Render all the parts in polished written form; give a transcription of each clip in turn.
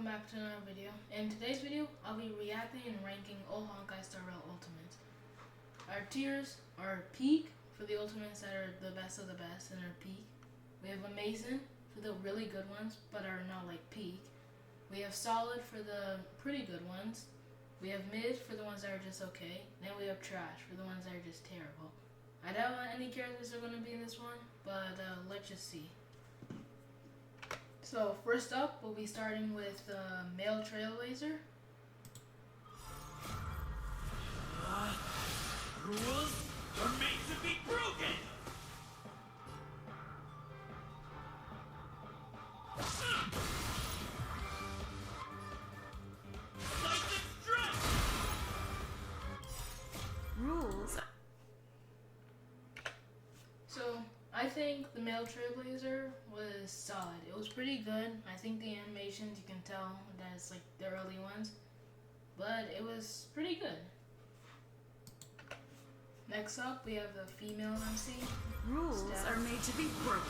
back to another video. In today's video, I'll be reacting and ranking all Honkai Star Rail Ultimates. Our tiers are peak for the ultimates that are the best of the best and are peak. We have amazing for the really good ones but are not like peak. We have solid for the pretty good ones. We have mid for the ones that are just okay. Then we have trash for the ones that are just terrible. I doubt any characters are going to be in this one, but let's just see. So first up, we'll be starting with Male Trailblazer. Rules are made to be broken! Slice and strike! Rules. So I think the Male Trailblazer was solid. It was pretty good. I think the animations, you can tell that it's like the early ones, but it was pretty good. Next up, we have the female MC. Rules are made to be broken.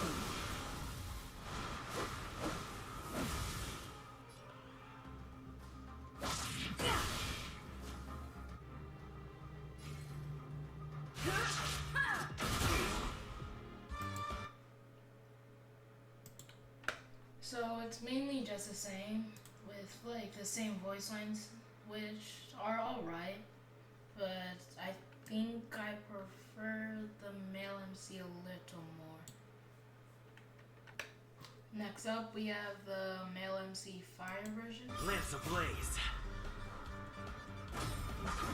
So it's mainly just the same, with like the same voice lines, which are alright, but I think I prefer the male MC a little more. Next up, we have the male MC fire version. Lance ablaze!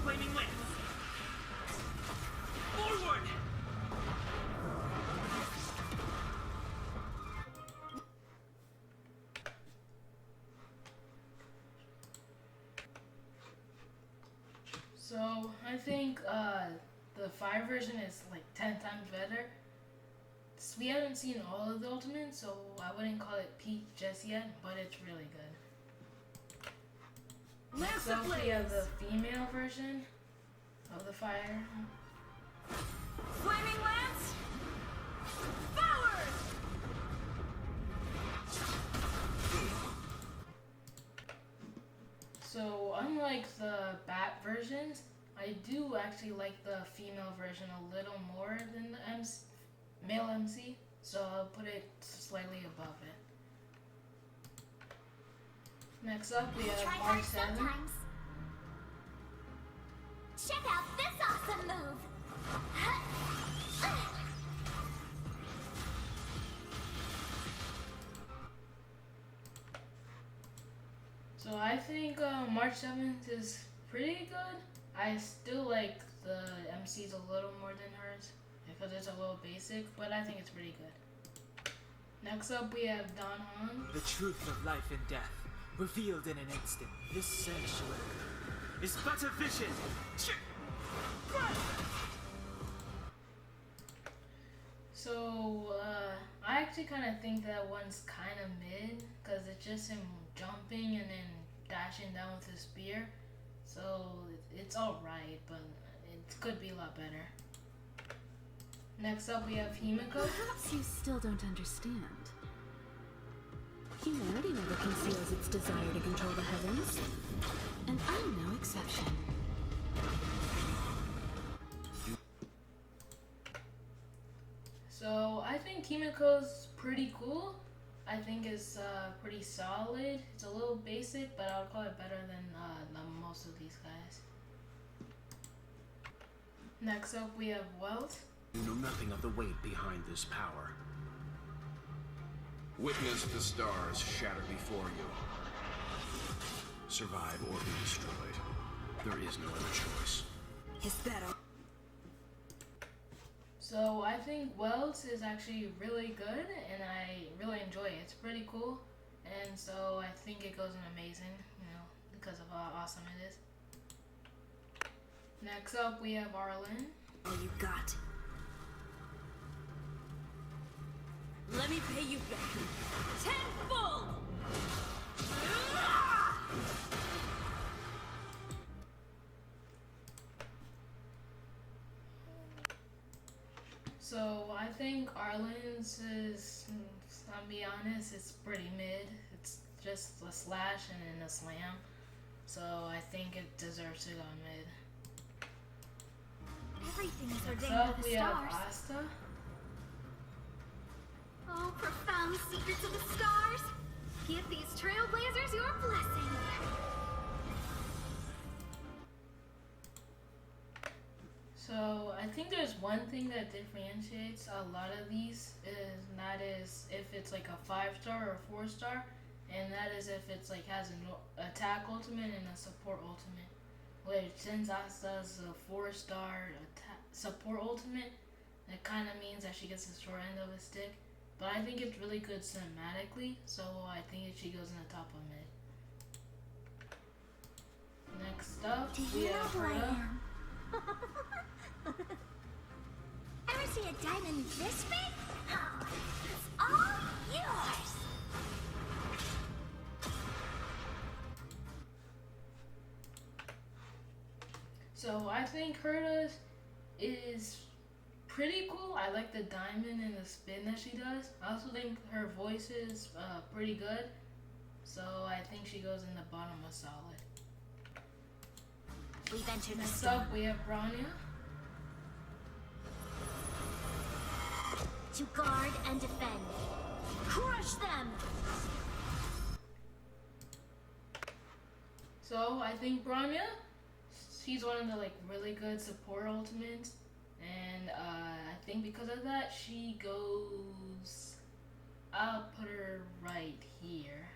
Flaming lance! Forward! So I think the fire version is like 10 times better. We haven't seen all of the ultimates, so I wouldn't call it peak just yet, but it's really good. Next up, we have the female version of the fire. Flaming lance. Forward. So unlike the bat versions, I do actually like the female version a little more than the male MC, so I'll put it slightly above it. Next up, we have Mark 7. Check out this awesome move! So I think March 7th is pretty good. I still like the MCs a little more than hers because it's a little basic, but I think it's pretty good. Next up, we have Don Han. The truth of life and death, revealed in an instant. This sanctuary is but a vision. So I actually kind of think that one's kind of mid because it's just him jumping and then dashing down with his spear. So it's alright, but it could be a lot better. Next up, we have Himiko. Perhaps you still don't understand. Humanity never conceals its desire to control the heavens, and I'm no exception. So I think Himiko's pretty cool. I think it's pretty solid. It's a little basic, but I would call it better than most of these guys. Next up, we have Wealth. You know nothing of the weight behind this power. Witness the stars shatter before you. Survive or be destroyed. There is no other choice. Is that all? So I think Wells is actually really good, and I really enjoy it. It's pretty cool, and so I think it goes in amazing, because of how awesome it is. Next up, we have Arlen. All you got. Let me pay you back. Tenfold! So I think Arlen's is, I'll be honest, it's pretty mid. It's just a slash and then a slam. So I think it deserves to go mid. Everything is Next ordained by up, the we have stars. Asta. Oh, profound secrets of the stars! Give these trailblazers your blessing! So I think there's one thing that differentiates a lot of these is if it's like a 5-star or a 4-star, and that is if it's like has an attack ultimate and a support ultimate. Which since Asta's a 4-star support ultimate, that kind of means that she gets the short end of a stick. But I think it's really good cinematically, so I think she goes in the top of mid. Next up, Do we you know have who I Herta. am? Ever see a diamond this big? Oh, it's all yours! So I think Herta is pretty cool. I like the diamond and the spin that she does. I also think her voice is pretty good. So I think she goes in the bottom of solid. We've entered the Next storm. up, we have Branya. To guard and defend. Crush them! So I think Branya, she's one of the like really good support ultimates, and I think because of that she goes. I'll put her right here.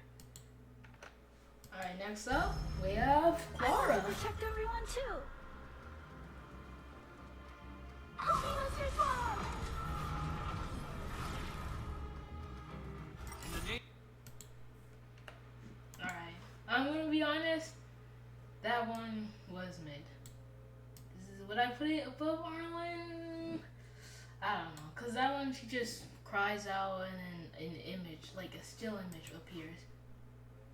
All right, next up we have Clara. Protect everyone too. Heroes respond! In the name All right, I'm gonna be honest. That one was mid. Would I put it above Arlen? I don't know, cause that one she just cries out and then an image, like a still image, appears.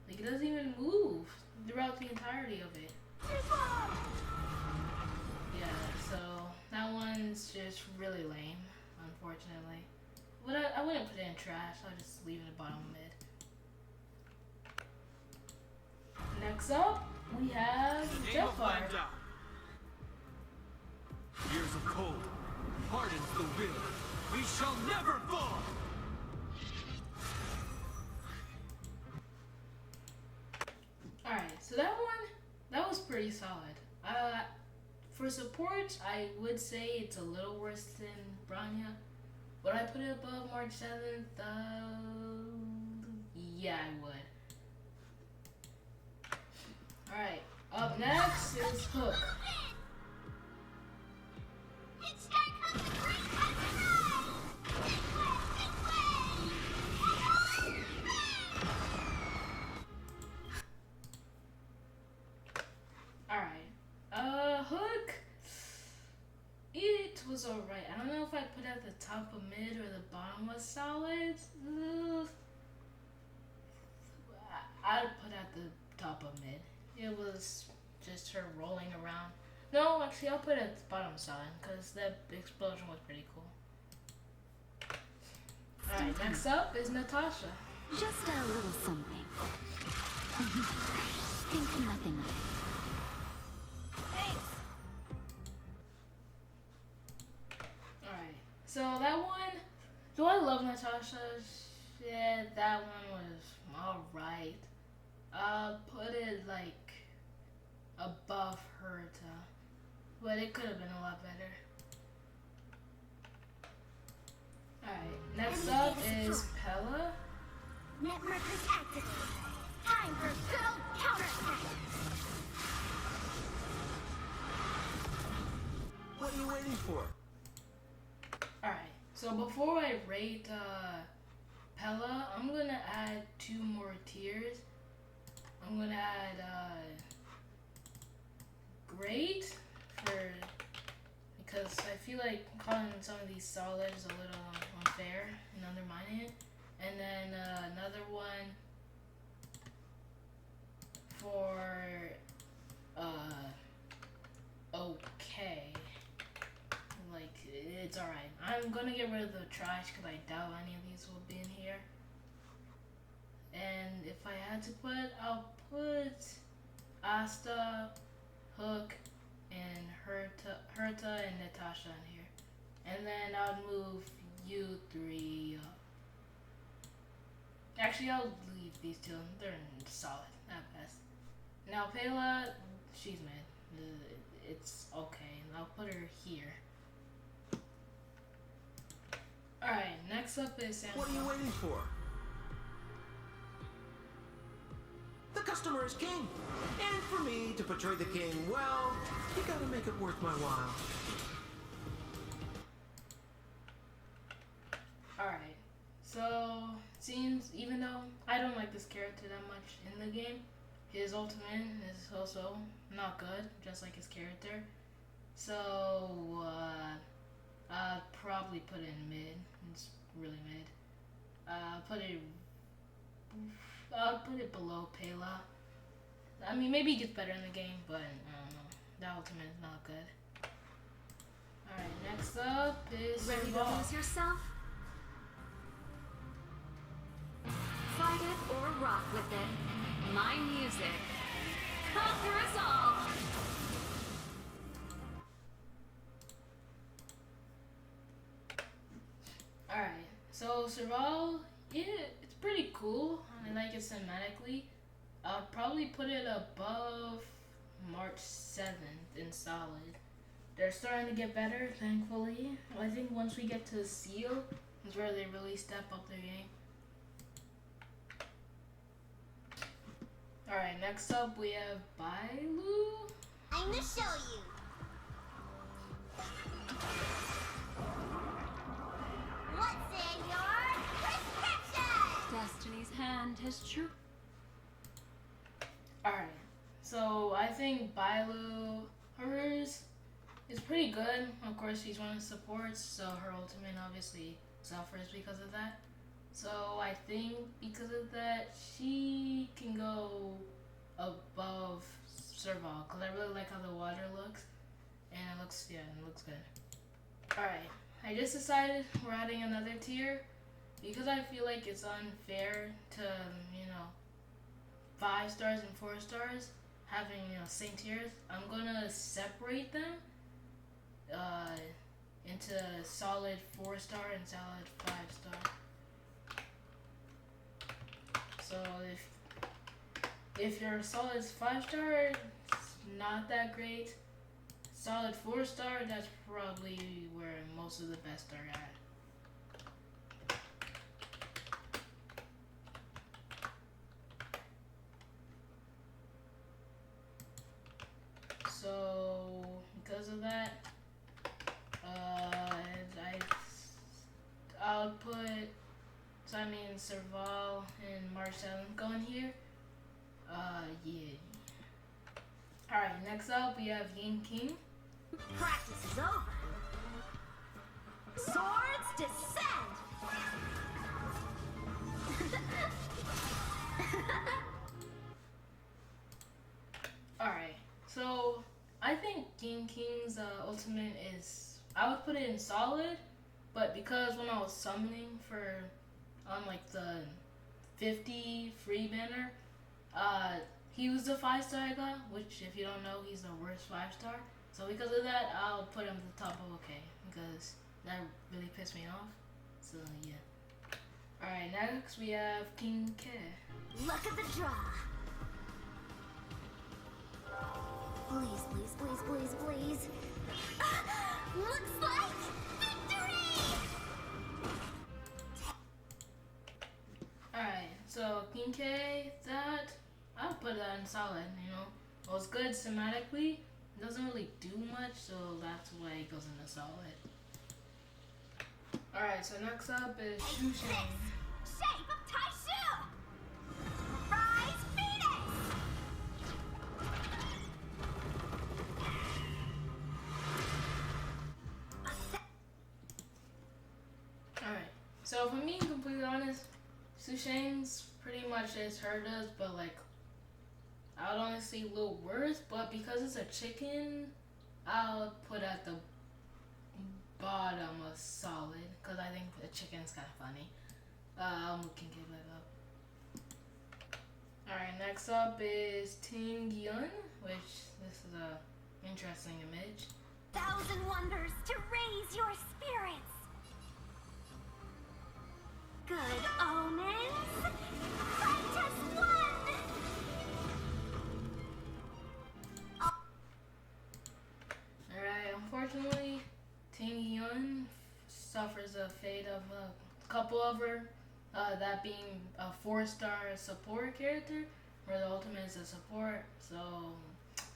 Like it doesn't even move throughout the entirety of it. Yeah, so that one's just really lame, unfortunately. But I wouldn't put it in trash. I'll just leave it at bottom mid. Next up, we have in the name of Jafar. Landa. Years of cold hardens the will. We shall never fall. Alright, so that was pretty solid. For support, I would say it's a little worse than Branya. Would I put it above March 7th? Yeah, I would. Alright, up next is Hook. It's time for the great outside! Alright, Hook. It was alright. I don't know if I put it at the top of mid or the bottom was solid. I'd put at the top of mid. It was just her rolling around. No, actually, I'll put it at the bottom solid because that explosion was pretty cool. Alright, next up is Natasha. Just a little something. Think nothing of it. Alright, so that one, do I love Natasha? Yeah, that one was alright. I'll put it like above Herta, but it could have been a lot better. Alright, next up is Pella. Netmarkers activated. Time for good old counterattack! What are you waiting for? Alright, so before I rate Pella, I'm gonna add 2 more tiers. I'm gonna add great because I feel like calling some of these solid is a little unfair and undermining it. And then another one for okay. Like, it's alright. I'm gonna get rid of the trash because I doubt any of these will be in here. And if I had to put, I'll put Asta, Hook, and Herta and Natasha in here. And then I'll move you three up. Actually, I'll leave these two. They're solid, not best. Now Pela, she's mid. It's okay. I'll put her here. Alright, next up is Sam. What are you waiting for? The customer is king. And for me to portray the king well, you gotta make it worth my while. Alright, so seems even though I don't like this character that much in the game, his ultimate is also not good, just like his character. So I'll probably put it in mid. It's really mid. I'll put it below Pela. I mean, maybe it gets better in the game, but I don't know. That ultimate is not good. Alright, next up is Ready to Serval. lose yourself? Fight it or rock with it. My music. Conquer us all! Alright, so Serval, yeah, it's pretty cool. I like it cinematically. I'll probably put it above March 7th in solid. They're starting to get better, thankfully. I think once we get to Seal is where they really step up their game. Alright, next up we have Bailu. I'm gonna show you. What's in your prescription? Destiny's hand has true. Alright, so I think Bailu, hers is pretty good. Of course, she's one of the supports, so her ultimate obviously suffers because of that. So I think because of that, she can go above Serval, because I really like how the water looks, and it looks good. Alright, I just decided we're adding another tier, because I feel like it's unfair to, 5 stars and 4 stars having, same tiers. I'm gonna separate them into solid 4-star and solid 5-star. So if your solid 5-star, it's not that great. Solid 4-star, that's probably where most of the best are at. So because of that, I'll put. So I mean, Serval and March 7th going here. Yeah. Alright, next up we have Yin King. Practice is over. Swords descend! Alright, so I think Yin King's ultimate is. I would put it in solid, but because when I was summoning on like the 50 free banner, he was the 5-star I got, which if you don't know, he's the worst 5-star. So because of that, I'll put him at the top of okay, because that really pissed me off. So yeah. Alright, next we have King K. Luck of the draw. Please, please, please, please, please. Looks like victory! Alright, so King K, that I'll put that in solid, Well, it's good thematically. It doesn't really do much, so that's why it goes into solid. Alright, so next up is Shu Shang. Shape of Taishu! Rise Phoenix! Alright, so for me, completely honest, Su Shang's pretty much as her does, but like, I would honestly a little worse, but because it's a chicken, I'll put at the bottom of solid, because I think the chicken's kind of funny. I'll move King K back up. next up is Ting Yun, which this is a interesting image. Thousand wonders to raise your spirits. Good omens. Fight as one. Alright, unfortunately, Ting Yun suffers a fate of a couple of her, that being a 4-star support character, where the ultimate is a support. So,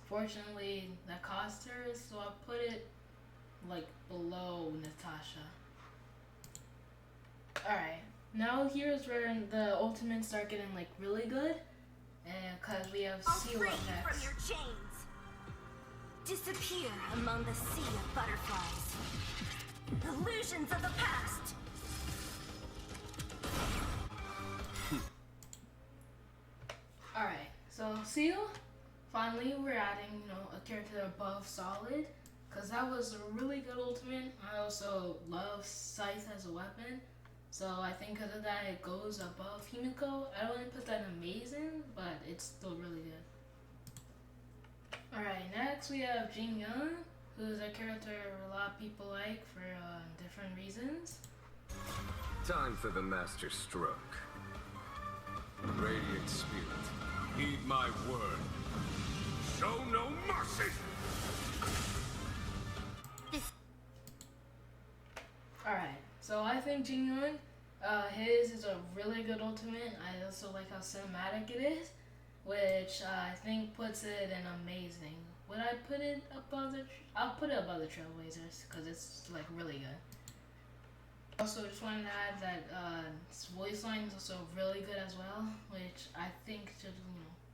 fortunately, that cost her, so I put it like below Natasha. Alright, now here's where the ultimates start getting like really good, and cause we have I'll Seal free up you next. from your chains. Disappear among the sea of butterflies. Illusions of the past. Alright, so Seal, finally we're adding, a character above Solid, because that was a really good ultimate. I also love Scythe as a weapon, so I think because of that it goes above Himiko. I don't want to put that in amazing, but it's still really good. Alright, next we have Jin Young, who's a character a lot of people like for different reasons. Time for the master stroke. Radiant spirit, heed my word. Show no mercy! Alright, so I think Jin Young, his is a really good ultimate. I also like how cinematic it is, which I think puts it in amazing. Would I put it above the? I'll put it above the Trailblazers because it's like really good. Also, just wanted to add that his voice line is also really good as well, which I think should,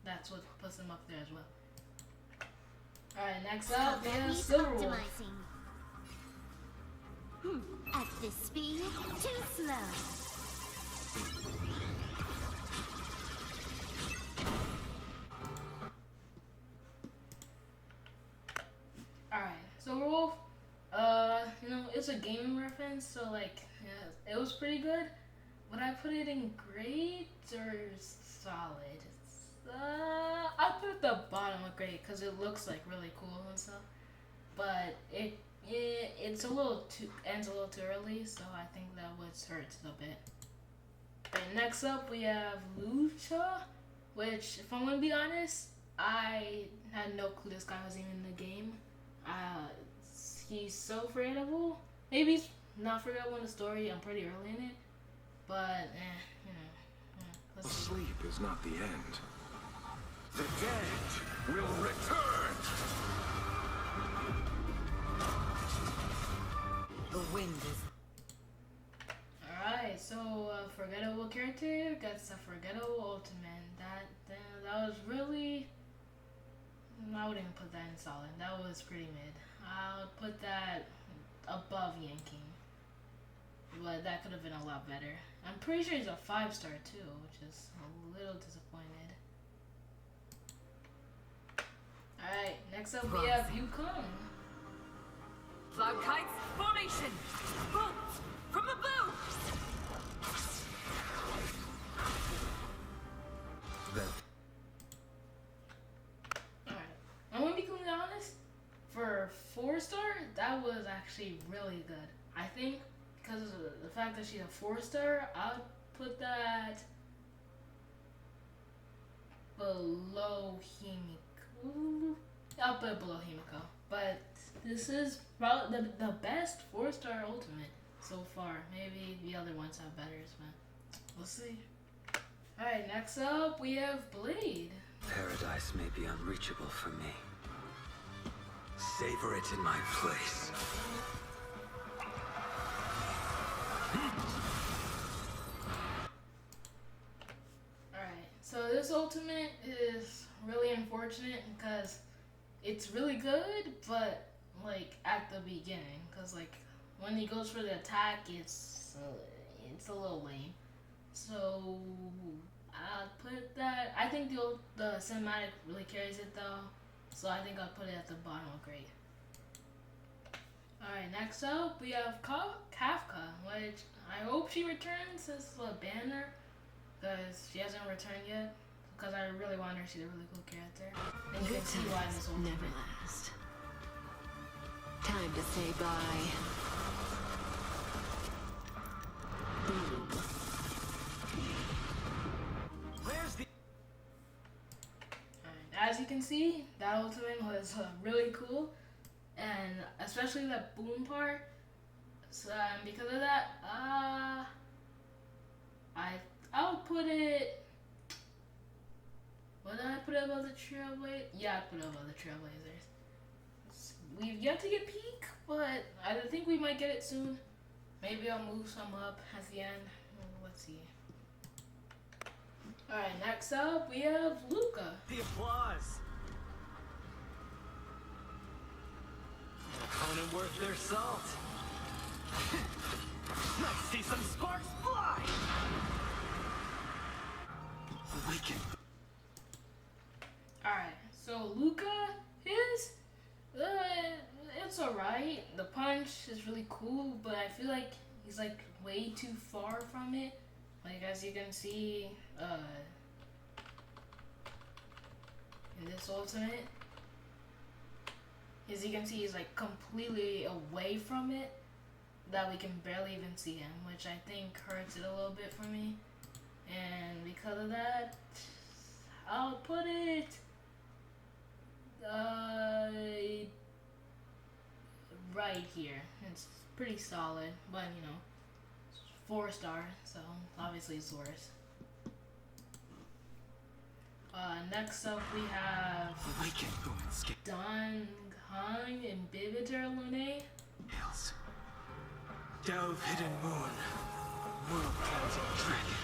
that's what puts him up there as well. All right, next up we have Silverwolf. At this speed, too slow. Alright, Silverwolf, it's a gaming reference, so like, yeah, it was pretty good. Would I put it in great or solid? I'll put it at the bottom of great because it looks like really cool and stuff. But it's ends a little too early, so I think that would hurt a bit. And next up we have Lucha, which, if I'm gonna be honest, I had no clue this guy was even in the game. He's so forgettable. Maybe he's not forgettable in the story. I'm pretty early in it, but let's see. Sleep is not the end. The dead will return! The wind is. Alright, so forgettable character gets a forgettable ultimate. That was really. I wouldn't even put that in solid. That was pretty mid. I'll put that above Yanking. But that could have been a lot better. I'm pretty sure he's a 5-star too, which is a little disappointed. Alright, next up we have Yukon. Cloud kites formation. Bolts from the bow. Alright, I'm gonna be completely honest. For 4-star, that was actually really good. I think because of the fact that she's a 4-star, I'll put that below Himiko. I'll put it below Himiko. But this is probably the best 4-star ultimate so far. Maybe the other ones have better, but we'll see. Alright, next up we have Blade. Paradise may be unreachable for me. Savor it in my place. Alright, so this ultimate is really unfortunate because it's really good, but like at the beginning, because like when he goes for the attack, it's a little lame. So I'll put that. I think the cinematic really carries it though, so I think I'll put it at the bottom of great. Alright, next up we have Kafka, which I hope she returns as a banner, because she hasn't returned yet. because I really want her. She's a really cool character. And you Good can see why this times whole never last. Time to say bye. Boom. Where's the... As you can see, that ultimate was really cool, and especially that boom part. So because of that, I'll put it. What did I put above the Trailblazers? Yeah, I put it above the Trailblazers. We've yet to get peak, but I think we might get it soon. Maybe I'll move some up at the end. Let's see. Alright, next up we have Luca. The applause. An opponent worth their salt. Let's see some sparks fly! We can... Alright, so Luca is it's alright. The punch is really cool, but I feel like he's like way too far from it. Like as you can see, in this ultimate, as you can see, he's like completely away from it, that we can barely even see him, which I think hurts it a little bit for me. And because of that, I'll put it right here. It's pretty solid, but you know, 4-star, so obviously it's worse. Next up we have We can go and skip Don Hong and Bibitor Lune. hills. Delve hidden moon. World cleansing dragon.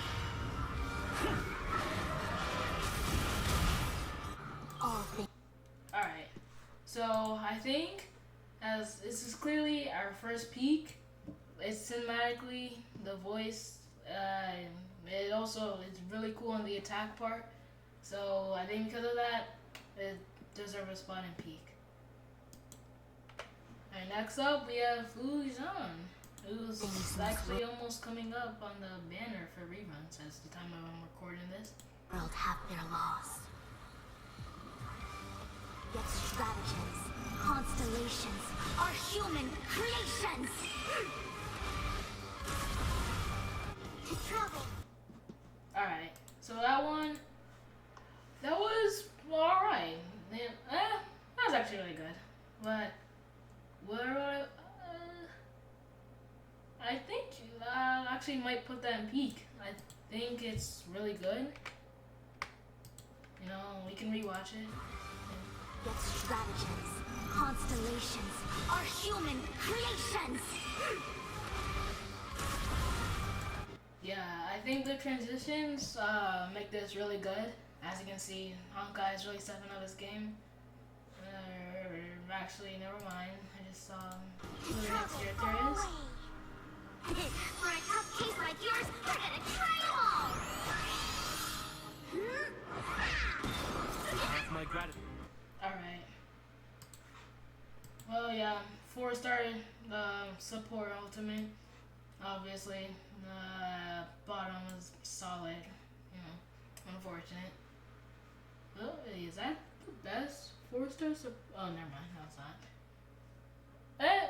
All things. Alright, so I think as this is clearly our first peak, it's cinematically, the voice, it also is really cool on the attack part. So I think because of that, it deserves a spot in peak. Alright, next up we have Fu Zhan, who's actually almost coming up on the banner for reruns as the time I'm recording this. World have their laws. Yet stratagems, constellations are human creations. To travel. Alright, so that was alright. That was actually really good. But where I think I actually might put that in peak. I think it's really good. You know, we can rewatch it. Yet stratagems, constellations are human creations. Yeah, I think the transitions make this really good. As you can see, Honkai is really stepping up his game. Actually, never mind. I just saw who the next character is. For a tough case like yours, we're gonna try 'em all. Have my gratitude. Alright. Well, yeah, 4-star support ultimate. Obviously, bottom is solid. You know, unfortunate. Oh, is that the best 4-star support? Oh, never mind. No, it's not.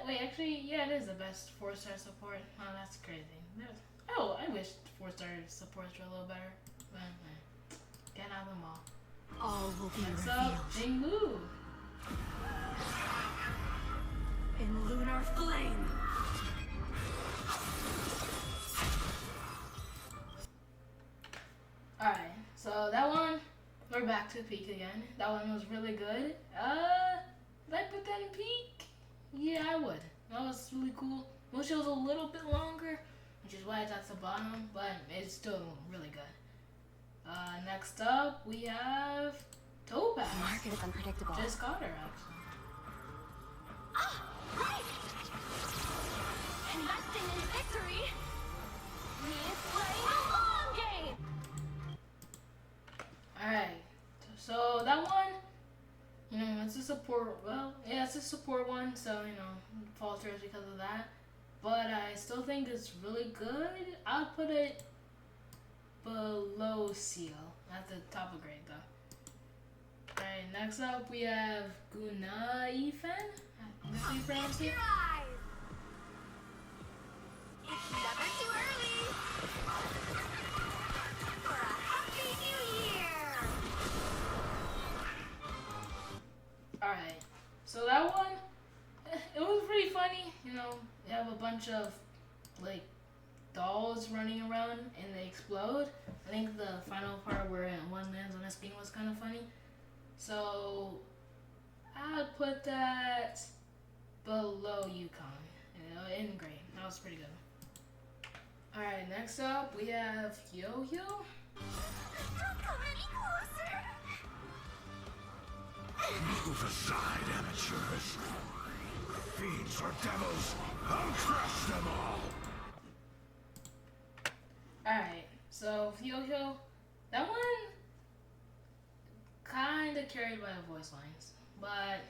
Wait, actually, yeah, it is the best 4-star support. Oh, that's crazy. Oh, I wish 4-star supports were a little better. But, can't have them all. All will be Next revealed up, Jing Lu. in lunar flame. Alright, so that one, we're back to peak again. That one was really good. Did I put that in peak? Yeah, I would. That was really cool. Wish it was a little bit longer, which is why it's at the bottom, but it's still really good. Next up, we have Topaz. The market is unpredictable. Just got her, actually. Investing in victory means playing a long game. Alright, so that one, you know, it's a support, well, yeah, it's a support one, so, you know, falters because of that. But I still think it's really good. I'll put it below Seal. At the top of grade though. Alright, next up we have Gunaifen. That's how you pronounce it? Eyes. It's never too early for a happy new year. Alright, so that one, it was pretty funny. You know, you have a bunch of like dolls running around and they explode. I think the final part where one lands on a screen was kind of funny. So I'd put that below Yukon, you know, in grade. That was pretty good. Alright, next up we have Yo-Yo. Don't come any closer. Move aside, amateurs. Fiends or devils, I'll crush them all. Alright, so Yo-Yo, that one kinda carried by the voice lines. But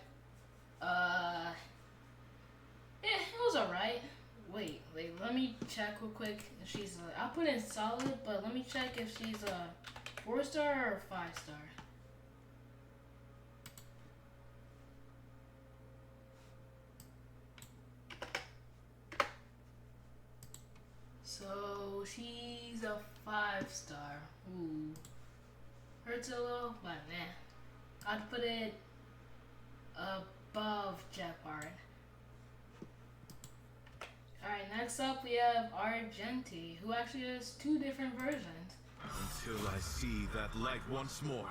yeah, it was alright. Wait, let me check real quick if she's I'll put in solid, but let me check if she's a 4-star or 5-star. So she's a 5-star. Ooh. Hurts a little, but nah. I'd put it above Jeopard. Alright, next up we have Argenti, who actually has 2 different versions. Until I see that light once more,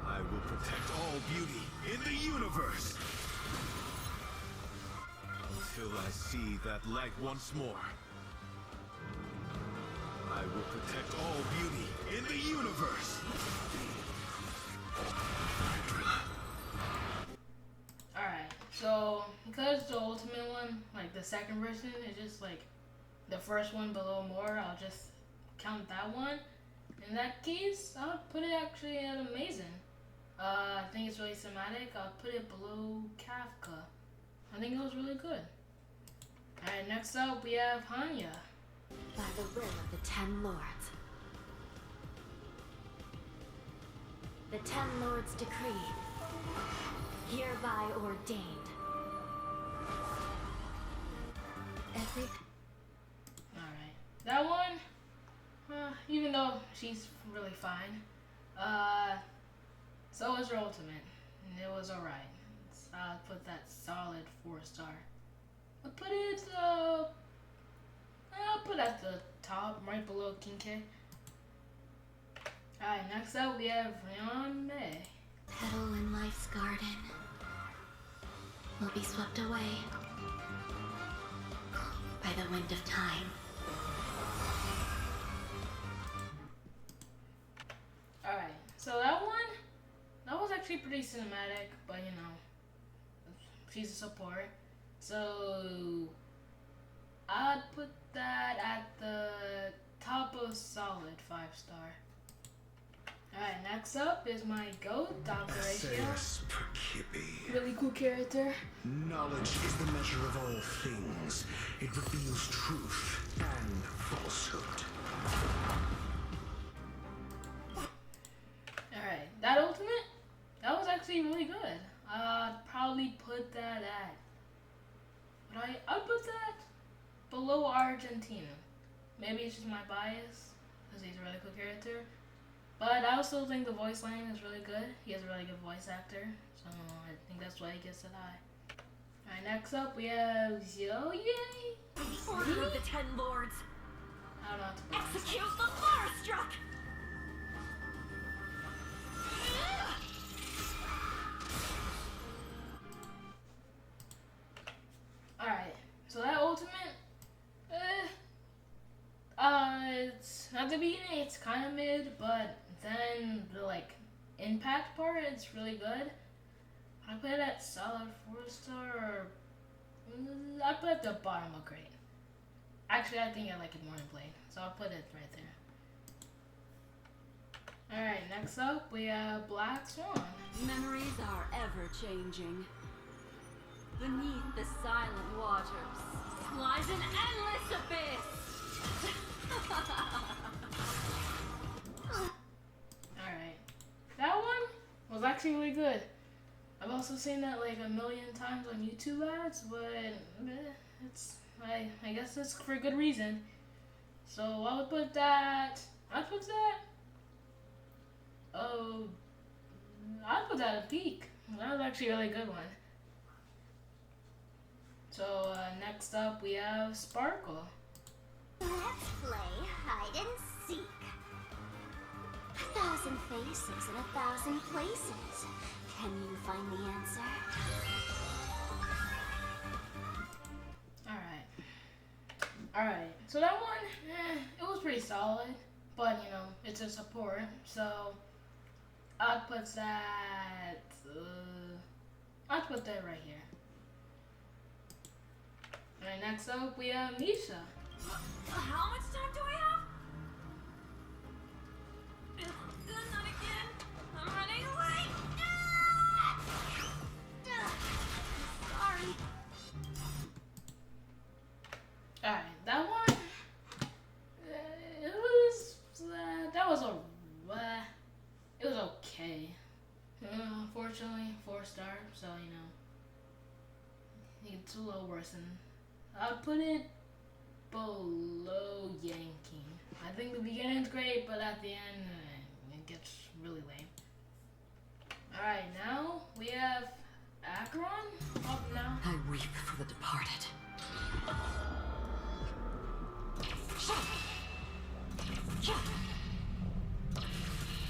I will protect all beauty in the universe. Until I see that light once more, I will protect all beauty in the universe. Alright, so because the ultimate one, like the second version, is just like the first one below more, I'll just count that one. In that case, I'll put it actually at amazing. I think it's really cinematic. I'll put it below Kafka. I think it was really good. Alright, next up we have Hanya. By the will of the 10 Lords. The 10 Lords decree, hereby ordained. Every... Alright. That one, even though she's really fine, so was her ultimate. And it was alright. So I'll put that solid 4-star. I'll put it, I'll put at the top, right below King K. Alright, next up we have Ryan May. petal in life's garden will be swept away by the wind of time. Alright, so that was actually pretty cinematic, but you know, she's a support. So I'd put that at the top of solid 5-star. Alright, next up is my GOAT, Dr. Ratio. Theus Percipi. Really cool character. Knowledge is the measure of all things. It reveals truth and falsehood. Alright, that ultimate, that was actually really good. I'd probably put that at, I'd put that below Argentina. Maybe it's just my bias, because he's a really cool character. But I also think the voice line is really good. He has a really good voice actor, so I think that's why he gets it high. Alright, next up we have Zoye. Order of the 10 Lords, I don't know how to pronounce it. execute the Starstruck! Alright, so that ultimate, it's at the beginning it's kind of mid, but then the like impact part it's really good. I put it at solid 4-star, or I put it at the bottom of grade. Actually, I think I like it more than Blade, so I'll put it right there. Alright, next up we have Black Swan. Memories are ever changing. Beneath the silent waters lies an endless abyss. Alright. That one was actually really good. I've also seen that like a million times on YouTube ads, but I guess it's for good reason. So I would put that. I'd put that. Oh, I'd put that a peak. That was actually a really good one. So next up we have Sparkle. Let's play hide and seek. 1,000 faces in 1,000 places. Can you find the answer? Alright, so that one, it was pretty solid, but you know, it's a support, so I'd put that, I'd put that right here. Alright, next up we have Misha. How much time do I have? Not again. I'm running away. Sorry. Alright, that one, it was, that was it was okay. Unfortunately, 4-star, so you know, it's a little worse than, I'd put it below Yanking. I think the beginning's great, but at the end, it gets really lame. Alright, now we have Akron up now. I weep for the departed.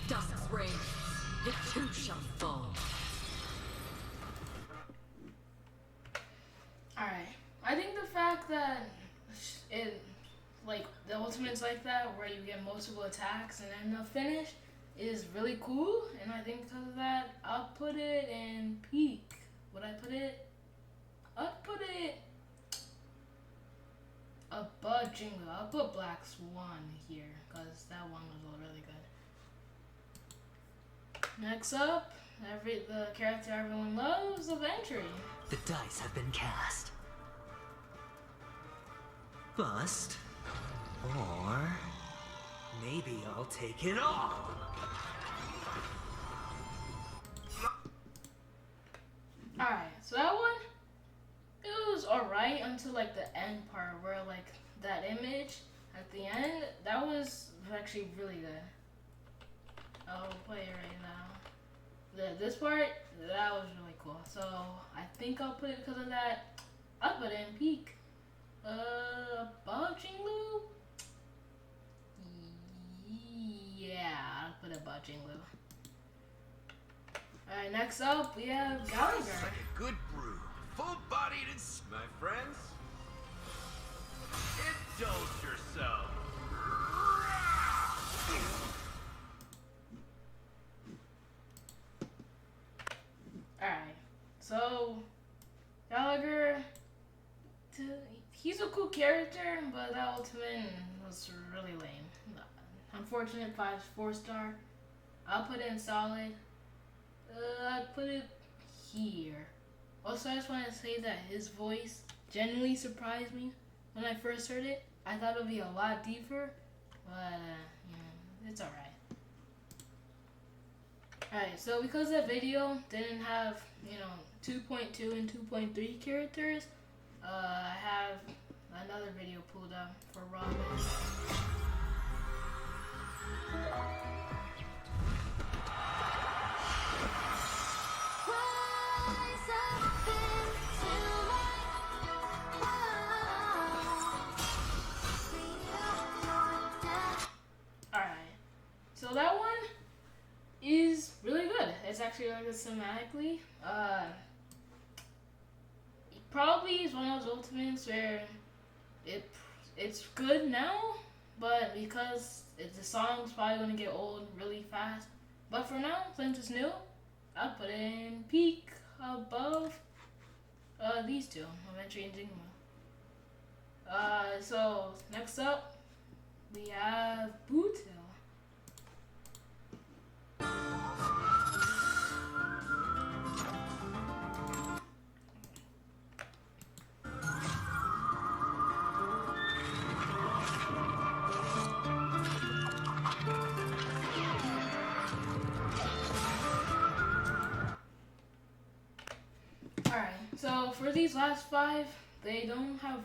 Dusk's reign, it too shall fall. Alright, I think the fact that it, like, the ultimates like that, where you get multiple attacks and end up finish, is really cool, and I think because of that, I'll put it in peak. Would I put it? I'd put it above Jingle. I'll put Black Swan here, because that one was really good. Next up, the character everyone loves, Aventry. The dice have been cast. Bust. Or maybe I'll take it all. Alright, so that one, it was alright until like the end part where like that image at the end, that was actually really good. I'll play it right now. This part, that was really cool. So I think I'll put it because of that. I'll put it in peak. Above Jinglu? Yeah, I'll put it above Jinglu. Alright, next up we have Gallagher. Like a good brew, full-bodied and my friends. Indulge yourself. Alright, so Gallagher, he's a cool character, but that ultimate was really lame. Unfortunate 4-star. I'll put it in solid. I'd put it here. Also, I just want to say that his voice genuinely surprised me when I first heard it. I thought it would be a lot deeper, but yeah, it's alright. Alright, so because that video didn't have, 2.2 and 2.3 characters, I have another video pulled up for Robin. Alright, so that one is really good. It's actually really good cinematically. Probably is one of those ultimates where it's good now, but because the song's probably gonna get old really fast. But for now, since it's new, I'll put it in peak above these two, Aventry and Jingma. So next up, we have Bootail. So for these last 5, they don't have,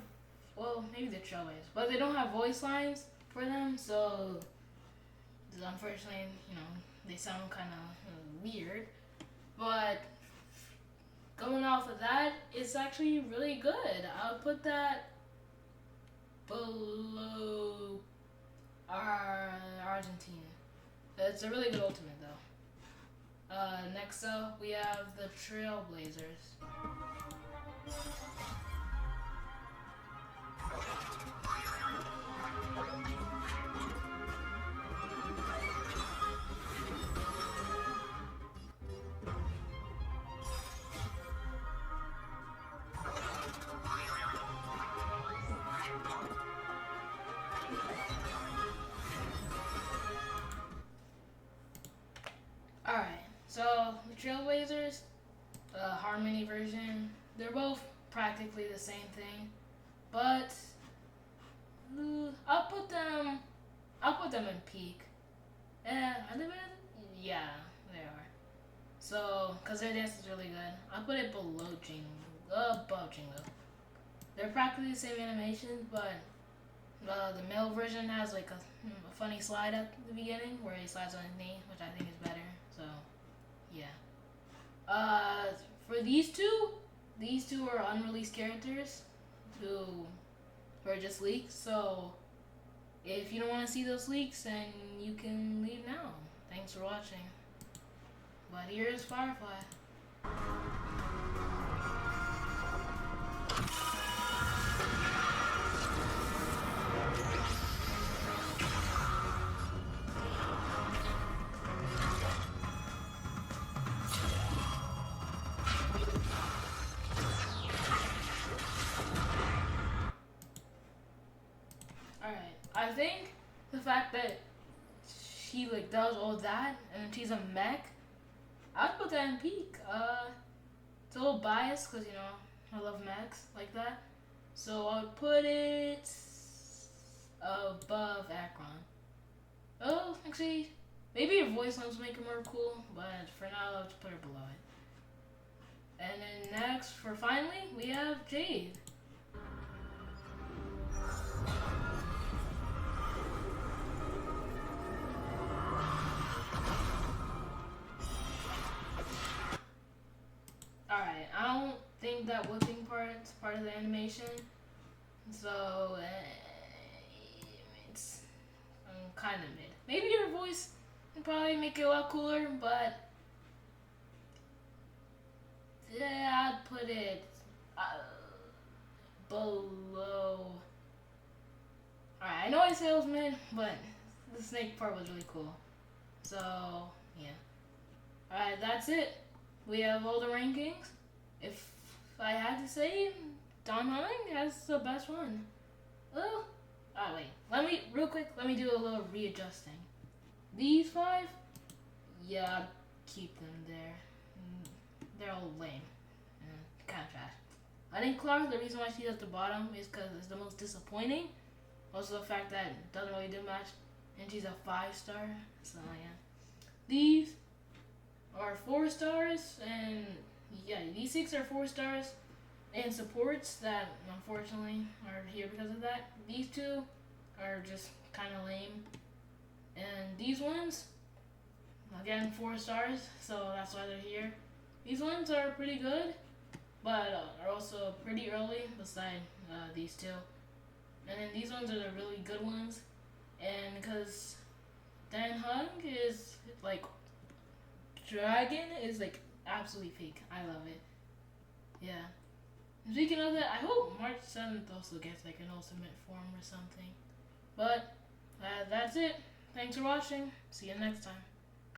well, maybe the trailways, but they don't have voice lines for them, so unfortunately, they sound kind of weird. But going off of that, it's actually really good. I'll put that below Argentina. It's a really good ultimate though. Next up, we have the Trailblazers. Alright, so the Trailblazers, Harmony version, they're both practically the same thing, but I'll put them in peak. Are they better? Yeah, they are. So, cause their dance is really good, I'll put it above Jingle. They're practically the same animations, but the male version has like a funny slide at the beginning where he slides on his knee, which I think is better. So, yeah. For these two are unreleased characters who are just leaks. So, if you don't want to see those leaks, then you can leave now. Thanks for watching. But here's Firefly. Alright, I think the fact that she like does all that and she's a mech, I'd put that in peak. It's a little biased because I love mechs like that, so I would put it above Akron. Oh, actually, maybe her voice lines make her more cool, but for now I'll just put her below it. And then next, for finally, we have Jade. Alright, I don't think that whipping part's part of the animation, so it's kind of mid. Maybe her voice would probably make it a lot cooler, but yeah, I'd put it below. Alright, I know I said it was mid, but the snake part was really cool. So, yeah. Alright, that's it. We have all the rankings. If I had to say, Don Hung has the best one. Oh, wait. Let me do a little readjusting. These 5, yeah, I'd keep them there. They're all lame. Kind of trash. I think Clark, the reason why she's at the bottom is because it's the most disappointing. Also the fact that it doesn't really do much. And she's a 5-star. So, yeah. These are 4 stars, and yeah, these 6 are 4 stars, and supports that unfortunately are here because of that. These 2 are just kind of lame, and these ones, again, 4 stars, so that's why they're here. These ones are pretty good, but are also pretty early beside these 2, and then these ones are the really good ones, and because Dan Hung is like Dragon is like absolutely fake. I love it. Yeah. Speaking of that, I hope March 7th also gets like an ultimate form or something. But that's it. Thanks for watching. See you next time.